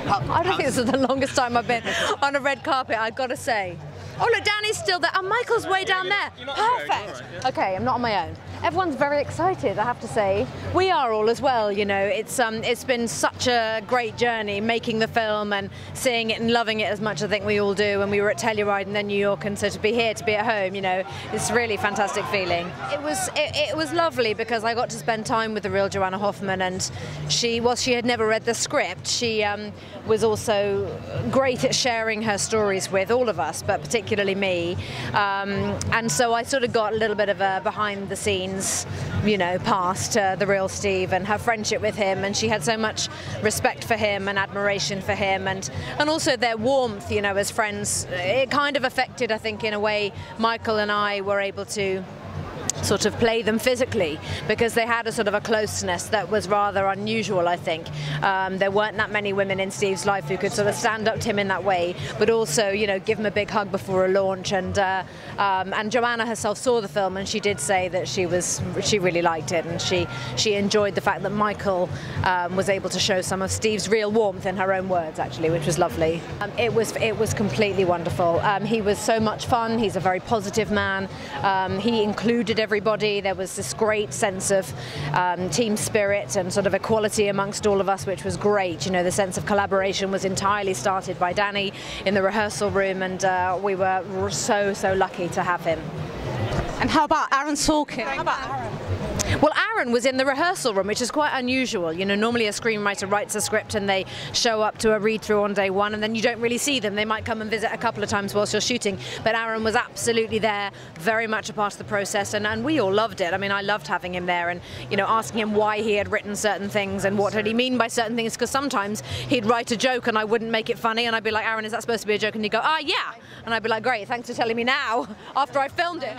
I don't think this is the longest time I've been on a red carpet, I've got to say. Oh look, Danny's still there. Oh, Michael's way down there. Perfect. Okay, I'm not on my own. Everyone's very excited, I have to say. We are all as well, you know. It's been such a great journey making the film and seeing it and loving it as much as I think we all do. And we were at Telluride and then New York, and so to be here, to be at home, you know, it's a really fantastic feeling. It was lovely because I got to spend time with the real Joanna Hoffman, and she had never read the script. She was also great at sharing her stories with all of us, but particularly me. And so I sort of got a little bit of a behind the scenes, you know, past the real Steve and her friendship with him, and she had so much respect for him and admiration for him, and also their warmth, you know, as friends. It kind of affected, I think, in a way, Michael and I were able to sort of play them physically, because they had a sort of a closeness that was rather unusual, I think. There weren't that many women in Steve's life who could sort of stand up to him in that way, but also, you know, give him a big hug before a launch. And Joanna herself saw the film, and she did say that she really liked it, and she enjoyed the fact that Michael was able to show some of Steve's real warmth in her own words, actually, which was lovely. It was completely wonderful. He was so much fun. He's a very positive man. He included everybody. There was this great sense of team spirit and sort of equality amongst all of us, which was great. You know, the sense of collaboration was entirely started by Danny in the rehearsal room, and we were so lucky to have him. And how about Aaron Sorkin? How about Aaron? Well, Aaron was in the rehearsal room, which is quite unusual. You know, normally a screenwriter writes a script and they show up to a read-through on day one, and then you don't really see them. They might come and visit a couple of times whilst you're shooting, but Aaron was absolutely there, very much a part of the process, and we all loved it. I mean, I loved having him there, and, you know, asking him why he had written certain things and what did he mean by certain things, because sometimes he'd write a joke and I wouldn't make it funny, and I'd be like, Aaron, is that supposed to be a joke? And he'd go, ah, yeah. And I'd be like, great, thanks for telling me now, after I filmed it.